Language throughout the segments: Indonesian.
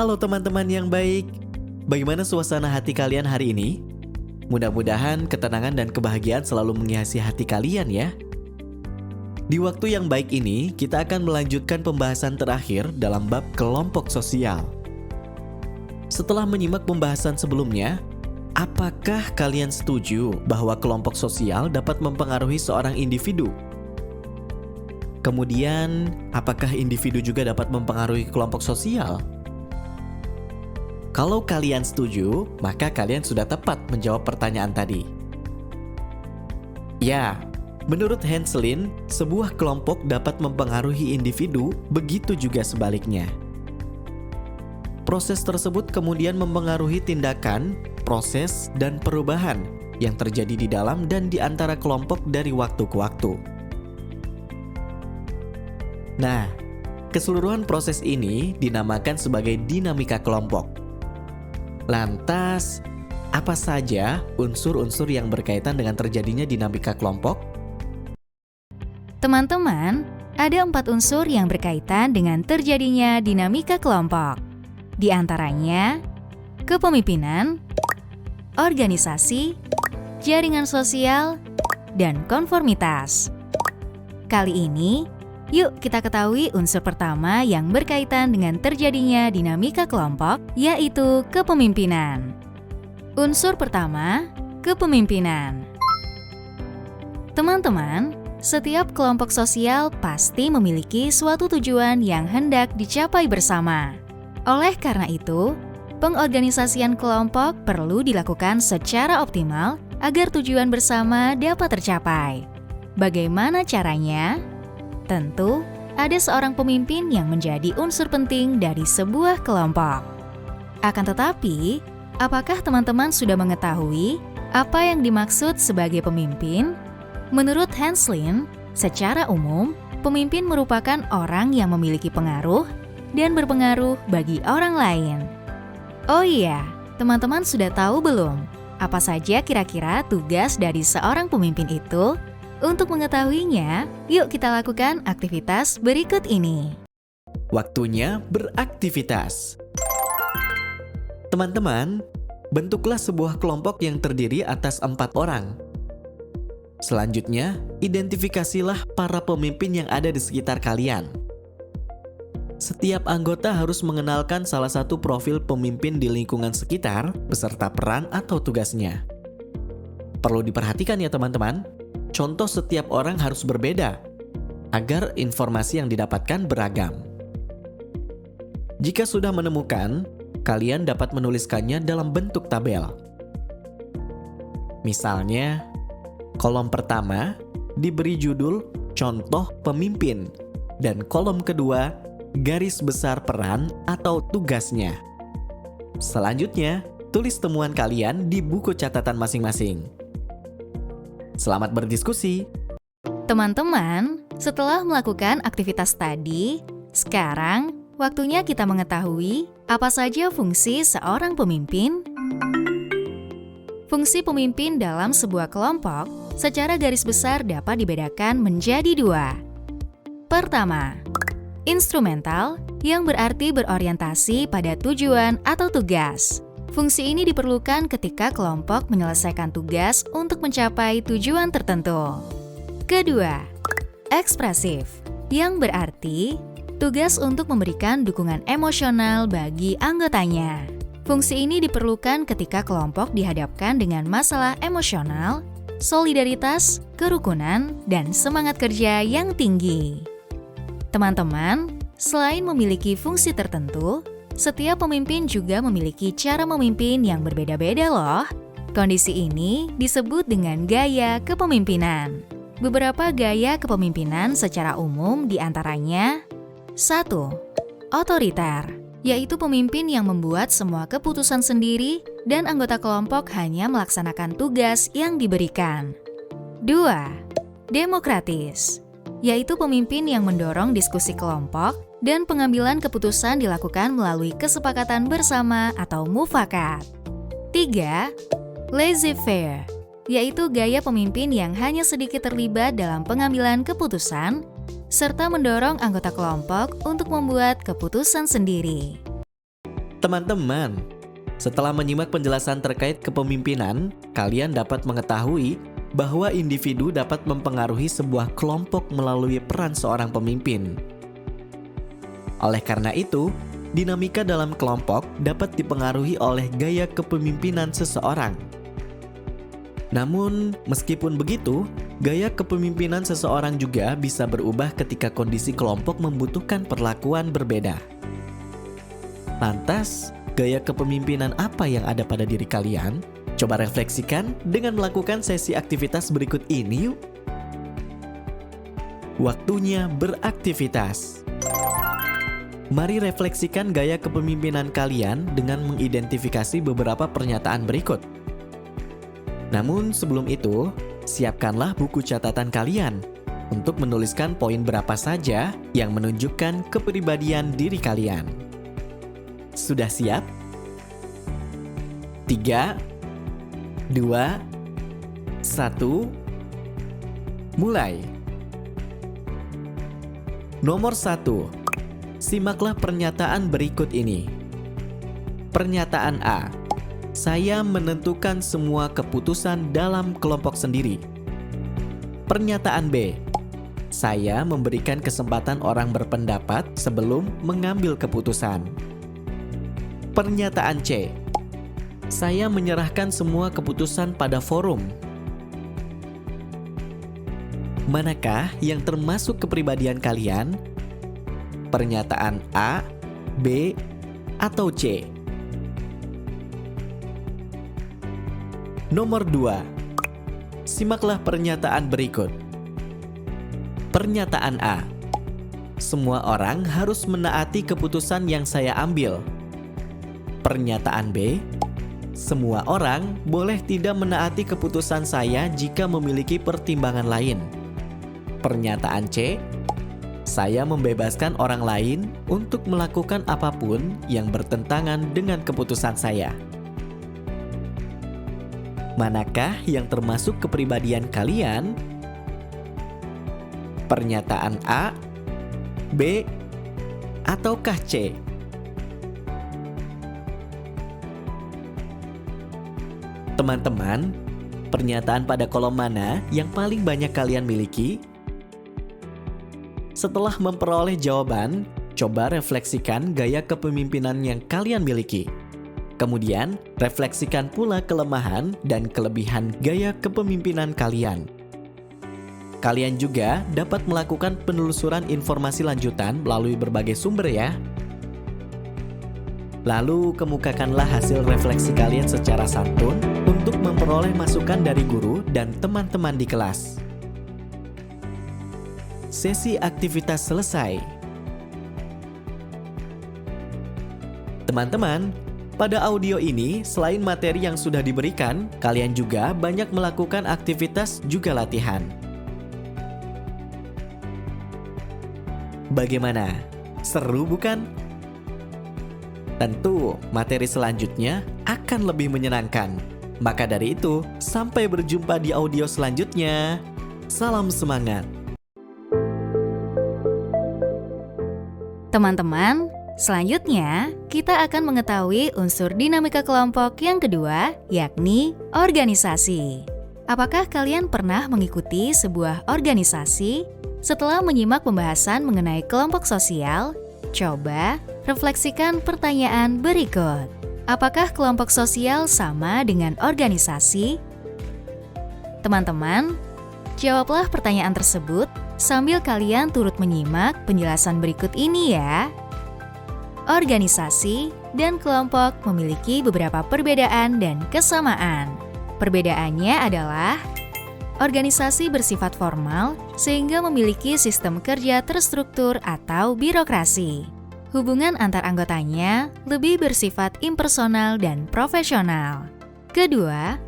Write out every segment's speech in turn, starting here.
Halo teman-teman yang baik, bagaimana suasana hati kalian hari ini? Mudah-mudahan ketenangan dan kebahagiaan selalu menghiasi hati kalian ya. Di waktu yang baik ini, kita akan melanjutkan pembahasan terakhir dalam bab kelompok sosial. Setelah menyimak pembahasan sebelumnya, apakah kalian setuju bahwa kelompok sosial dapat mempengaruhi seorang individu? Kemudian, apakah individu juga dapat mempengaruhi kelompok sosial? Kalau kalian setuju, maka kalian sudah tepat menjawab pertanyaan tadi. Ya, menurut Henselin, sebuah kelompok dapat mempengaruhi individu, begitu juga sebaliknya. Proses tersebut kemudian mempengaruhi tindakan, proses, dan perubahan yang terjadi di dalam dan di antara kelompok dari waktu ke waktu. Nah, keseluruhan proses ini dinamakan sebagai dinamika kelompok. Lantas, apa saja unsur-unsur yang berkaitan dengan terjadinya dinamika kelompok? Teman-teman, ada 4 unsur yang berkaitan dengan terjadinya dinamika kelompok. Di antaranya, kepemimpinan, organisasi, jaringan sosial, dan konformitas. Kali ini, yuk kita ketahui unsur pertama yang berkaitan dengan terjadinya dinamika kelompok, yaitu kepemimpinan. Unsur pertama, kepemimpinan. Teman-teman, setiap kelompok sosial pasti memiliki suatu tujuan yang hendak dicapai bersama. Oleh karena itu, pengorganisasian kelompok perlu dilakukan secara optimal agar tujuan bersama dapat tercapai. Bagaimana caranya? Tentu, ada seorang pemimpin yang menjadi unsur penting dari sebuah kelompok. Akan tetapi, apakah teman-teman sudah mengetahui apa yang dimaksud sebagai pemimpin? Menurut Henselin, secara umum, pemimpin merupakan orang yang memiliki pengaruh dan berpengaruh bagi orang lain. Oh iya, teman-teman sudah tahu belum? Apa saja kira-kira tugas dari seorang pemimpin itu? Untuk mengetahuinya, yuk kita lakukan aktivitas berikut ini. Waktunya beraktivitas. Teman-teman, bentuklah sebuah kelompok yang terdiri atas 4 orang. Selanjutnya, identifikasilah para pemimpin yang ada di sekitar kalian. Setiap anggota harus mengenalkan salah satu profil pemimpin di lingkungan sekitar beserta peran atau tugasnya. Perlu diperhatikan ya teman-teman, contoh setiap orang harus berbeda agar informasi yang didapatkan beragam. Jika sudah menemukan, kalian dapat menuliskannya dalam bentuk tabel. Misalnya, kolom pertama diberi judul contoh pemimpin dan kolom kedua garis besar peran atau tugasnya. Selanjutnya, tulis temuan kalian di buku catatan masing-masing. Selamat berdiskusi. Teman-teman, setelah melakukan aktivitas tadi, sekarang waktunya kita mengetahui apa saja fungsi seorang pemimpin. Fungsi pemimpin dalam sebuah kelompok secara garis besar dapat dibedakan menjadi 2. Pertama, instrumental, yang berarti berorientasi pada tujuan atau tugas. Fungsi ini diperlukan ketika kelompok menyelesaikan tugas untuk mencapai tujuan tertentu. Kedua, ekspresif, yang berarti tugas untuk memberikan dukungan emosional bagi anggotanya. Fungsi ini diperlukan ketika kelompok dihadapkan dengan masalah emosional, solidaritas, kerukunan, dan semangat kerja yang tinggi. Teman-teman, selain memiliki fungsi tertentu, setiap pemimpin juga memiliki cara memimpin yang berbeda-beda loh. Kondisi ini disebut dengan gaya kepemimpinan. Beberapa gaya kepemimpinan secara umum diantaranya 1. Otoriter, yaitu pemimpin yang membuat semua keputusan sendiri dan anggota kelompok hanya melaksanakan tugas yang diberikan. 2. Demokratis, yaitu pemimpin yang mendorong diskusi kelompok dan pengambilan keputusan dilakukan melalui kesepakatan bersama atau mufakat. 3. Laissez-faire, yaitu gaya pemimpin yang hanya sedikit terlibat dalam pengambilan keputusan, serta mendorong anggota kelompok untuk membuat keputusan sendiri. Teman-teman, setelah menyimak penjelasan terkait kepemimpinan, kalian dapat mengetahui bahwa individu dapat mempengaruhi sebuah kelompok melalui peran seorang pemimpin. Oleh karena itu, dinamika dalam kelompok dapat dipengaruhi oleh gaya kepemimpinan seseorang. Namun, meskipun begitu, gaya kepemimpinan seseorang juga bisa berubah ketika kondisi kelompok membutuhkan perlakuan berbeda. Lantas, gaya kepemimpinan apa yang ada pada diri kalian? Coba refleksikan dengan melakukan sesi aktivitas berikut ini yuk. Waktunya beraktivitas. Mari refleksikan gaya kepemimpinan kalian dengan mengidentifikasi beberapa pernyataan berikut. Namun sebelum itu, siapkanlah buku catatan kalian untuk menuliskan poin berapa saja yang menunjukkan kepribadian diri kalian. Sudah siap? 3, 2, 1, mulai. Nomor 1, simaklah pernyataan berikut ini. Pernyataan A, saya menentukan semua keputusan dalam kelompok sendiri. Pernyataan B, saya memberikan kesempatan orang berpendapat sebelum mengambil keputusan. Pernyataan C, saya menyerahkan semua keputusan pada forum. Manakah yang termasuk kepribadian kalian? Pernyataan A, B, atau C? Nomor 2, simaklah pernyataan berikut. Pernyataan A, semua orang harus menaati keputusan yang saya ambil. Pernyataan B, semua orang boleh tidak menaati keputusan saya jika memiliki pertimbangan lain. Pernyataan C, saya membebaskan orang lain untuk melakukan apapun yang bertentangan dengan keputusan saya. Manakah yang termasuk kepribadian kalian? Pernyataan A, B, ataukah C? Teman-teman, pernyataan pada kolom mana yang paling banyak kalian miliki? Setelah memperoleh jawaban, coba refleksikan gaya kepemimpinan yang kalian miliki. Kemudian, refleksikan pula kelemahan dan kelebihan gaya kepemimpinan kalian. Kalian juga dapat melakukan penelusuran informasi lanjutan melalui berbagai sumber ya. Lalu kemukakanlah hasil refleksi kalian secara santun untuk memperoleh masukan dari guru dan teman-teman di kelas. Sesi aktivitas selesai. Teman-teman, pada audio ini selain materi yang sudah diberikan, kalian juga banyak melakukan aktivitas juga latihan. Bagaimana? Seru bukan? Tentu, materi selanjutnya akan lebih menyenangkan. Maka dari itu, sampai berjumpa di audio selanjutnya. Salam semangat. Teman-teman, selanjutnya kita akan mengetahui unsur dinamika kelompok yang kedua, yakni organisasi. Apakah kalian pernah mengikuti sebuah organisasi? Setelah menyimak pembahasan mengenai kelompok sosial, coba refleksikan pertanyaan berikut. Apakah kelompok sosial sama dengan organisasi? Teman-teman, jawablah pertanyaan tersebut sambil kalian turut menyimak penjelasan berikut ini ya. Organisasi dan kelompok memiliki beberapa perbedaan dan kesamaan. Perbedaannya adalah organisasi bersifat formal sehingga memiliki sistem kerja terstruktur atau birokrasi. Hubungan antar anggotanya lebih bersifat impersonal dan profesional. Kedua,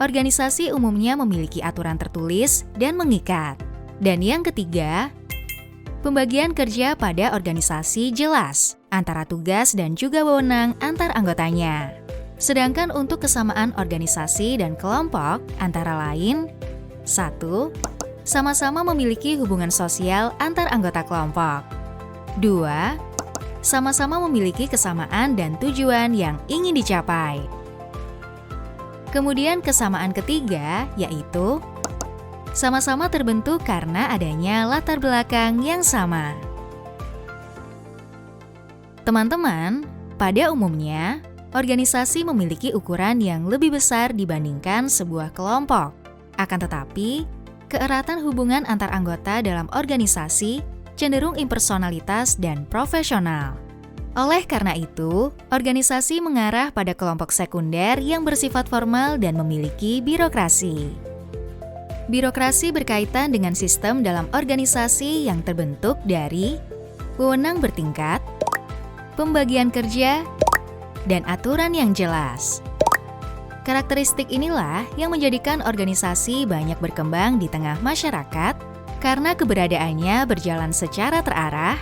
organisasi umumnya memiliki aturan tertulis dan mengikat. Dan yang ketiga, pembagian kerja pada organisasi jelas antara tugas dan juga wewenang antar anggotanya. Sedangkan untuk kesamaan organisasi dan kelompok antara lain, 1. Sama-sama memiliki hubungan sosial antar anggota kelompok. 2. sama-sama memiliki kesamaan dan tujuan yang ingin dicapai. Kemudian kesamaan ketiga yaitu sama-sama terbentuk karena adanya latar belakang yang sama. Teman-teman, pada umumnya, organisasi memiliki ukuran yang lebih besar dibandingkan sebuah kelompok. Akan tetapi, keeratan hubungan antar anggota dalam organisasi cenderung impersonalitas dan profesional. Oleh karena itu, organisasi mengarah pada kelompok sekunder yang bersifat formal dan memiliki birokrasi. Birokrasi berkaitan dengan sistem dalam organisasi yang terbentuk dari wewenang bertingkat, pembagian kerja, dan aturan yang jelas. Karakteristik inilah yang menjadikan organisasi banyak berkembang di tengah masyarakat karena keberadaannya berjalan secara terarah,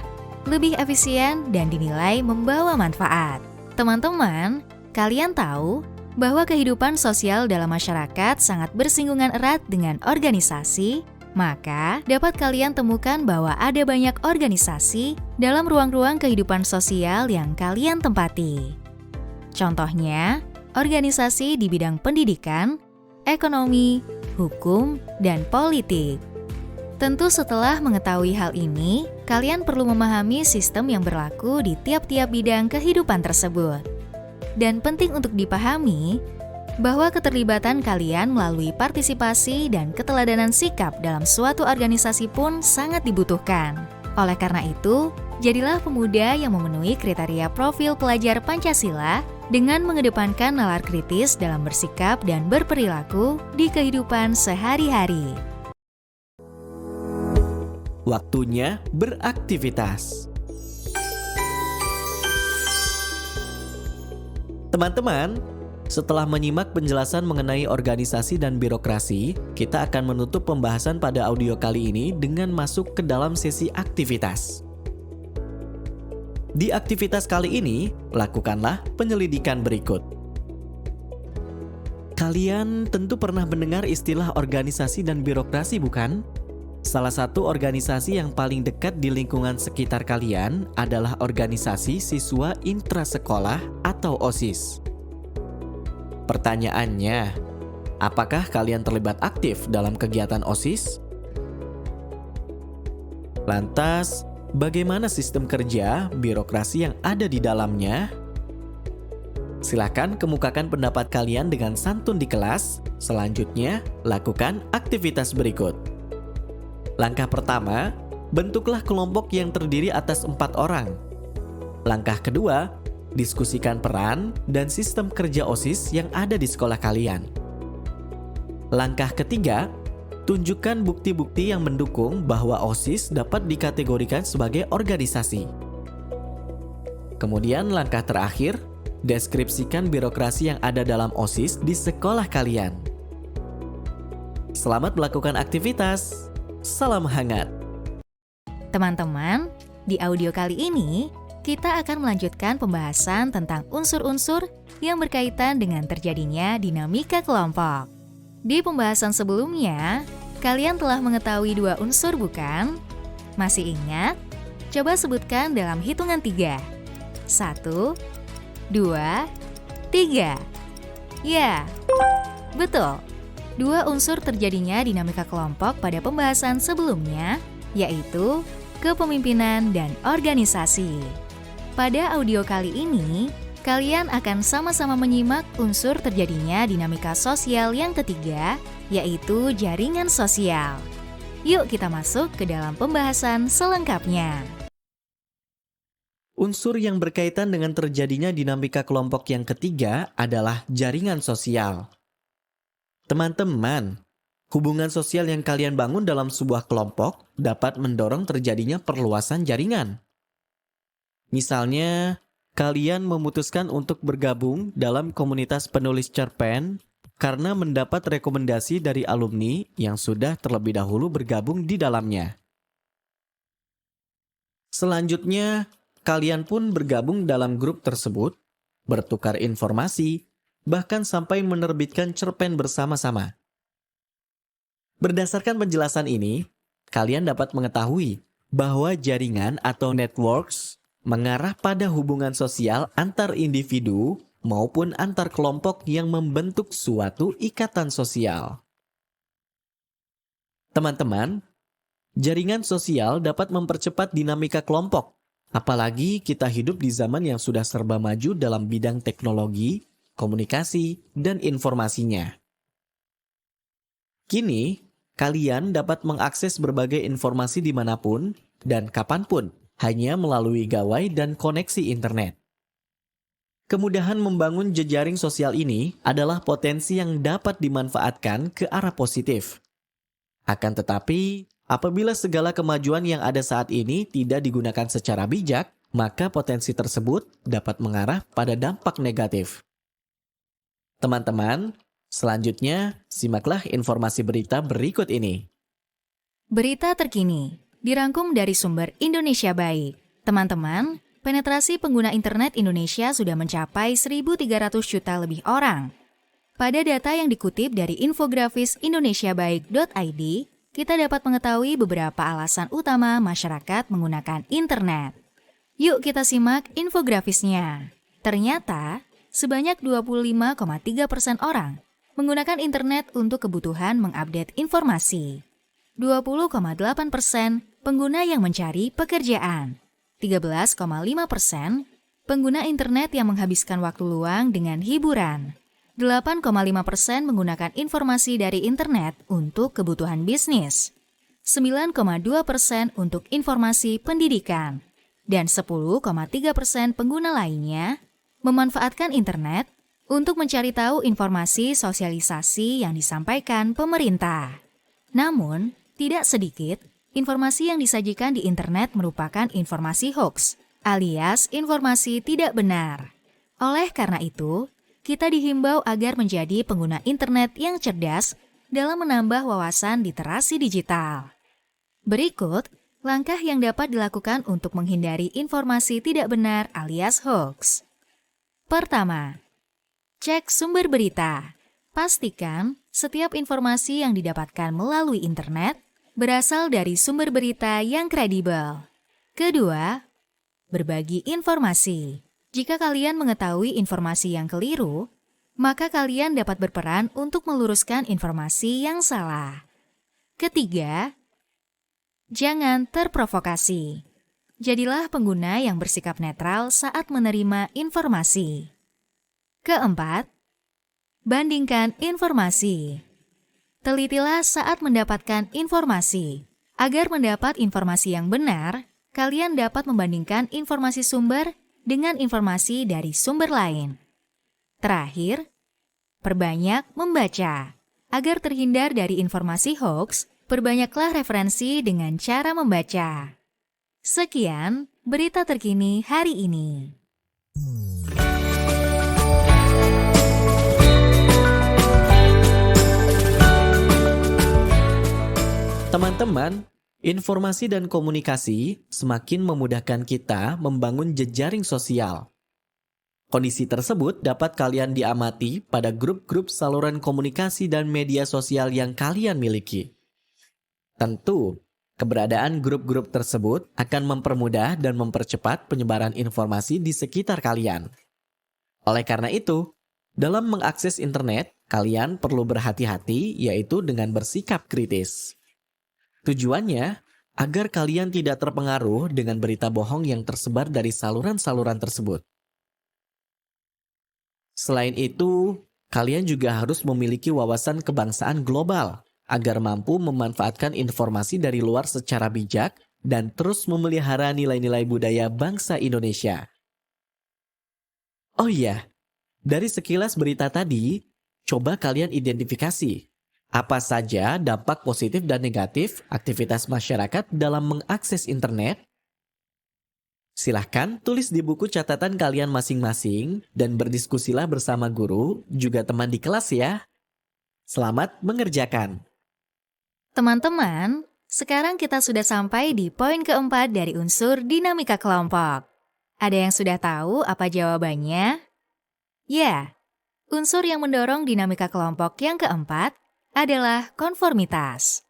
lebih efisien, dan dinilai membawa manfaat. Teman-teman, kalian tahu bahwa kehidupan sosial dalam masyarakat sangat bersinggungan erat dengan organisasi, maka dapat kalian temukan bahwa ada banyak organisasi dalam ruang-ruang kehidupan sosial yang kalian tempati. Contohnya, organisasi di bidang pendidikan, ekonomi, hukum, dan politik. Tentu setelah mengetahui hal ini, kalian perlu memahami sistem yang berlaku di tiap-tiap bidang kehidupan tersebut. Dan penting untuk dipahami bahwa keterlibatan kalian melalui partisipasi dan keteladanan sikap dalam suatu organisasi pun sangat dibutuhkan. Oleh karena itu, jadilah pemuda yang memenuhi kriteria profil pelajar Pancasila dengan mengedepankan nalar kritis dalam bersikap dan berperilaku di kehidupan sehari-hari. Waktunya beraktivitas. Teman-teman, setelah menyimak penjelasan mengenai organisasi dan birokrasi, kita akan menutup pembahasan pada audio kali ini dengan masuk ke dalam sesi aktivitas. Di aktivitas kali ini, lakukanlah penyelidikan berikut. Kalian tentu pernah mendengar istilah organisasi dan birokrasi, bukan? Salah satu organisasi yang paling dekat di lingkungan sekitar kalian adalah organisasi siswa intrasekolah atau OSIS. Pertanyaannya, apakah kalian terlibat aktif dalam kegiatan OSIS? Lantas, bagaimana sistem kerja birokrasi yang ada di dalamnya? Silakan kemukakan pendapat kalian dengan santun di kelas. Selanjutnya, lakukan aktivitas berikut. Langkah pertama, bentuklah kelompok yang terdiri atas 4 orang. Langkah kedua, diskusikan peran dan sistem kerja OSIS yang ada di sekolah kalian. Langkah ketiga, tunjukkan bukti-bukti yang mendukung bahwa OSIS dapat dikategorikan sebagai organisasi. Kemudian langkah terakhir, deskripsikan birokrasi yang ada dalam OSIS di sekolah kalian. Selamat melakukan aktivitas. Salam hangat. Teman-teman, di audio kali ini, kita akan melanjutkan pembahasan tentang unsur-unsur yang berkaitan dengan terjadinya dinamika kelompok. Di pembahasan sebelumnya, kalian telah mengetahui 2 unsur, bukan? Masih ingat? Coba sebutkan dalam hitungan 3. 1, 2, 3. Ya, betul. 2 unsur terjadinya dinamika kelompok pada pembahasan sebelumnya, yaitu kepemimpinan dan organisasi. Pada audio kali ini, kalian akan sama-sama menyimak unsur terjadinya dinamika sosial yang ketiga, yaitu jaringan sosial. Yuk kita masuk ke dalam pembahasan selengkapnya. Unsur yang berkaitan dengan terjadinya dinamika kelompok yang ketiga adalah jaringan sosial. Teman-teman, hubungan sosial yang kalian bangun dalam sebuah kelompok dapat mendorong terjadinya perluasan jaringan. Misalnya, kalian memutuskan untuk bergabung dalam komunitas penulis cerpen karena mendapat rekomendasi dari alumni yang sudah terlebih dahulu bergabung di dalamnya. Selanjutnya, kalian pun bergabung dalam grup tersebut, bertukar informasi, bahkan sampai menerbitkan cerpen bersama-sama. Berdasarkan penjelasan ini, kalian dapat mengetahui bahwa jaringan atau networks mengarah pada hubungan sosial antar individu maupun antar kelompok yang membentuk suatu ikatan sosial. Teman-teman, jaringan sosial dapat mempercepat dinamika kelompok, apalagi kita hidup di zaman yang sudah serba maju dalam bidang teknologi, komunikasi, dan informasinya. Kini, kalian dapat mengakses berbagai informasi dimanapun dan kapanpun, hanya melalui gawai dan koneksi internet. Kemudahan membangun jejaring sosial ini adalah potensi yang dapat dimanfaatkan ke arah positif. Akan tetapi, apabila segala kemajuan yang ada saat ini tidak digunakan secara bijak, maka potensi tersebut dapat mengarah pada dampak negatif. Teman-teman, selanjutnya simaklah informasi berita berikut ini. Berita terkini dirangkum dari sumber Indonesia Baik. Teman-teman, penetrasi pengguna internet Indonesia sudah mencapai 1.300 juta lebih orang. Pada data yang dikutip dari infografis indonesiabaik.id, kita dapat mengetahui beberapa alasan utama masyarakat menggunakan internet. Yuk kita simak infografisnya. Ternyata, sebanyak 25,3% orang menggunakan internet untuk kebutuhan mengupdate informasi. 20,8% pengguna yang mencari pekerjaan. 13,5% pengguna internet yang menghabiskan waktu luang dengan hiburan. 8,5% menggunakan informasi dari internet untuk kebutuhan bisnis. 9,2% untuk informasi pendidikan. Dan 10,3% pengguna lainnya memanfaatkan internet untuk mencari tahu informasi sosialisasi yang disampaikan pemerintah. Namun, tidak sedikit informasi yang disajikan di internet merupakan informasi hoax, alias informasi tidak benar. Oleh karena itu, kita dihimbau agar menjadi pengguna internet yang cerdas dalam menambah wawasan literasi digital. Berikut, langkah yang dapat dilakukan untuk menghindari informasi tidak benar alias hoax. Pertama, cek sumber berita. Pastikan setiap informasi yang didapatkan melalui internet berasal dari sumber berita yang kredibel. Kedua, berbagi informasi. Jika kalian mengetahui informasi yang keliru, maka kalian dapat berperan untuk meluruskan informasi yang salah. Ketiga, jangan terprovokasi. Jadilah pengguna yang bersikap netral saat menerima informasi. Keempat, bandingkan informasi. Telitilah saat mendapatkan informasi. Agar mendapat informasi yang benar, kalian dapat membandingkan informasi sumber dengan informasi dari sumber lain. Terakhir, perbanyak membaca. Agar terhindar dari informasi hoax, perbanyaklah referensi dengan cara membaca. Sekian berita terkini hari ini. Teman-teman, informasi dan komunikasi semakin memudahkan kita membangun jejaring sosial. Kondisi tersebut dapat kalian diamati pada grup-grup saluran komunikasi dan media sosial yang kalian miliki. Tentu, keberadaan grup-grup tersebut akan mempermudah dan mempercepat penyebaran informasi di sekitar kalian. Oleh karena itu, dalam mengakses internet, kalian perlu berhati-hati, yaitu dengan bersikap kritis. Tujuannya, agar kalian tidak terpengaruh dengan berita bohong yang tersebar dari saluran-saluran tersebut. Selain itu, kalian juga harus memiliki wawasan kebangsaan global agar mampu memanfaatkan informasi dari luar secara bijak dan terus memelihara nilai-nilai budaya bangsa Indonesia. Oh iya, dari sekilas berita tadi, coba kalian identifikasi apa saja dampak positif dan negatif aktivitas masyarakat dalam mengakses internet? Silahkan tulis di buku catatan kalian masing-masing dan berdiskusilah bersama guru, juga teman di kelas ya. Selamat mengerjakan. Teman-teman, sekarang kita sudah sampai di poin keempat dari unsur dinamika kelompok. Ada yang sudah tahu apa jawabannya? Ya, unsur yang mendorong dinamika kelompok yang keempat adalah konformitas.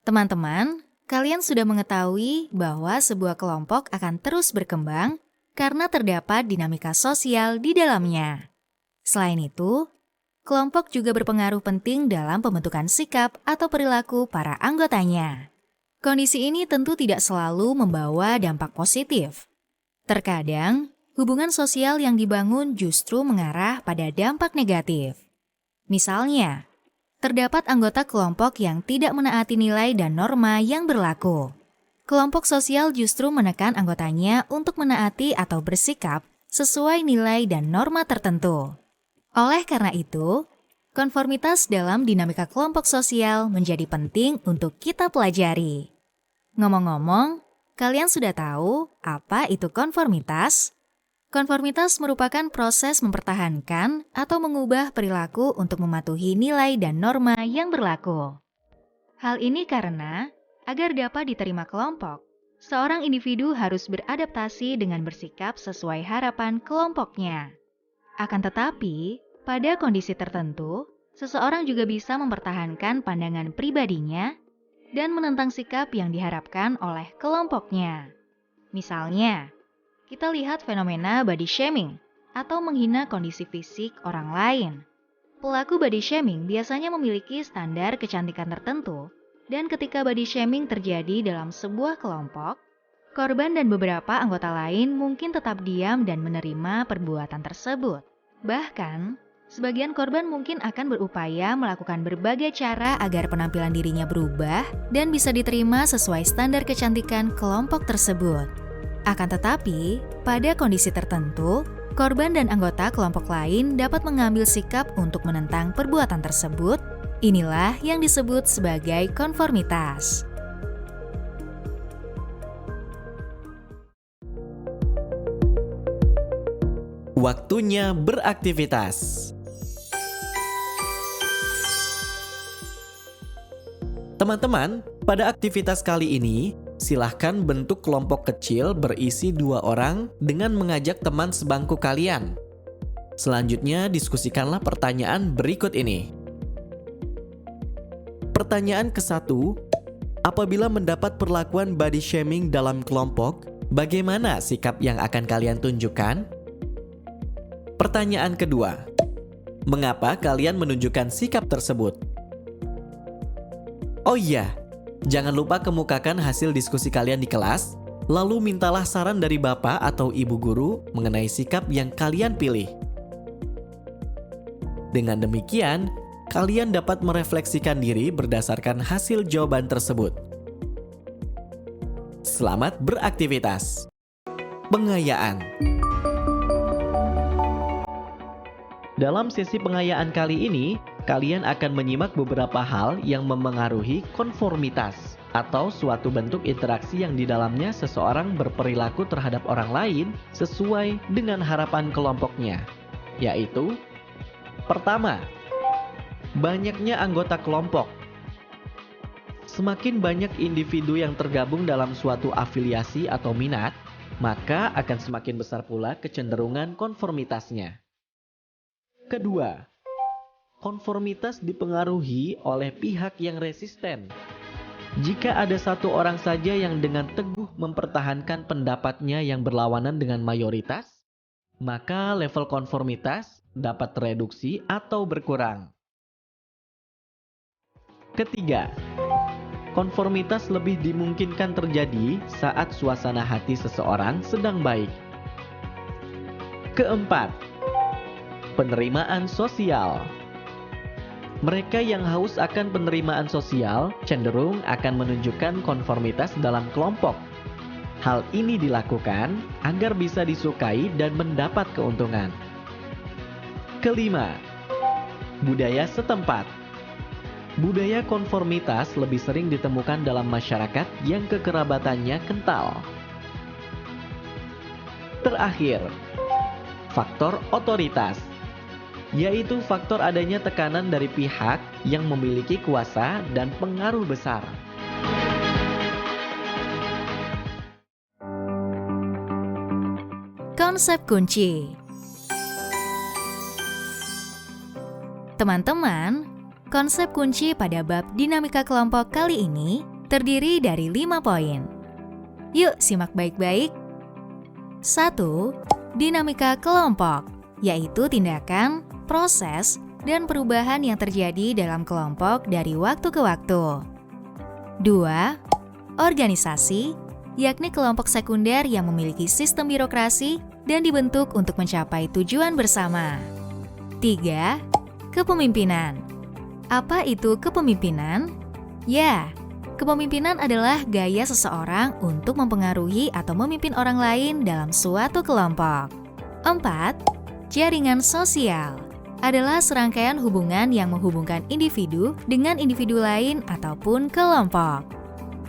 Teman-teman, kalian sudah mengetahui bahwa sebuah kelompok akan terus berkembang karena terdapat dinamika sosial di dalamnya. Selain itu, kelompok juga berpengaruh penting dalam pembentukan sikap atau perilaku para anggotanya. Kondisi ini tentu tidak selalu membawa dampak positif. Terkadang, hubungan sosial yang dibangun justru mengarah pada dampak negatif. Misalnya, terdapat anggota kelompok yang tidak menaati nilai dan norma yang berlaku. Kelompok sosial justru menekan anggotanya untuk menaati atau bersikap sesuai nilai dan norma tertentu. Oleh karena itu, konformitas dalam dinamika kelompok sosial menjadi penting untuk kita pelajari. Ngomong-ngomong, kalian sudah tahu apa itu konformitas? Konformitas merupakan proses mempertahankan atau mengubah perilaku untuk mematuhi nilai dan norma yang berlaku. Hal ini karena, agar dapat diterima kelompok, seorang individu harus beradaptasi dengan bersikap sesuai harapan kelompoknya. Akan tetapi, pada kondisi tertentu, seseorang juga bisa mempertahankan pandangan pribadinya dan menentang sikap yang diharapkan oleh kelompoknya. Misalnya, kita lihat fenomena body shaming atau menghina kondisi fisik orang lain. Pelaku body shaming biasanya memiliki standar kecantikan tertentu, dan ketika body shaming terjadi dalam sebuah kelompok, korban dan beberapa anggota lain mungkin tetap diam dan menerima perbuatan tersebut. Bahkan, sebagian korban mungkin akan berupaya melakukan berbagai cara agar penampilan dirinya berubah dan bisa diterima sesuai standar kecantikan kelompok tersebut. Akan tetapi, pada kondisi tertentu, korban dan anggota kelompok lain dapat mengambil sikap untuk menentang perbuatan tersebut. Inilah yang disebut sebagai konformitas. Waktunya beraktivitas. Teman-teman, pada aktivitas kali ini, silahkan bentuk kelompok kecil berisi 2 orang dengan mengajak teman sebangku kalian. Selanjutnya, diskusikanlah pertanyaan berikut ini. Pertanyaan ke-1, apabila mendapat perlakuan body shaming dalam kelompok, bagaimana sikap yang akan kalian tunjukkan? Pertanyaan kedua, mengapa kalian menunjukkan sikap tersebut? Oh iya, jangan lupa kemukakan hasil diskusi kalian di kelas, lalu mintalah saran dari bapak atau ibu guru mengenai sikap yang kalian pilih. Dengan demikian, kalian dapat merefleksikan diri berdasarkan hasil jawaban tersebut. Selamat beraktivitas. Pengayaan. Dalam sesi pengayaan kali ini, kalian akan menyimak beberapa hal yang memengaruhi konformitas atau suatu bentuk interaksi yang di dalamnya seseorang berperilaku terhadap orang lain sesuai dengan harapan kelompoknya, yaitu pertama, banyaknya anggota kelompok. Semakin banyak individu yang tergabung dalam suatu afiliasi atau minat, maka akan semakin besar pula kecenderungan konformitasnya. Kedua, konformitas dipengaruhi oleh pihak yang resisten. Jika ada satu orang saja yang dengan teguh mempertahankan pendapatnya yang berlawanan dengan mayoritas, maka level konformitas dapat tereduksi atau berkurang. Ketiga, konformitas lebih dimungkinkan terjadi saat suasana hati seseorang sedang baik. Keempat, penerimaan sosial. Mereka yang haus akan penerimaan sosial cenderung akan menunjukkan konformitas dalam kelompok. Hal ini dilakukan agar bisa disukai dan mendapat keuntungan. Kelima, budaya setempat. Budaya konformitas lebih sering ditemukan dalam masyarakat yang kekerabatannya kental. Terakhir, faktor otoritas, yaitu faktor adanya tekanan dari pihak yang memiliki kuasa dan pengaruh besar. Konsep kunci. Teman-teman, konsep kunci pada bab dinamika kelompok kali ini terdiri dari 5 poin. Yuk simak baik-baik. 1. Dinamika kelompok, yaitu tindakan, proses, dan perubahan yang terjadi dalam kelompok dari waktu ke waktu. 2. Organisasi, yakni kelompok sekunder yang memiliki sistem birokrasi dan dibentuk untuk mencapai tujuan bersama. 3. Kepemimpinan. Apa itu kepemimpinan? Ya, kepemimpinan adalah gaya seseorang untuk mempengaruhi atau memimpin orang lain dalam suatu kelompok. 4. Jaringan sosial adalah serangkaian hubungan yang menghubungkan individu dengan individu lain ataupun kelompok.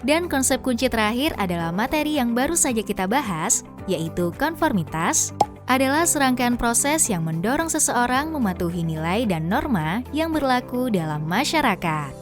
Dan konsep kunci terakhir adalah materi yang baru saja kita bahas, yaitu konformitas, adalah serangkaian proses yang mendorong seseorang mematuhi nilai dan norma yang berlaku dalam masyarakat.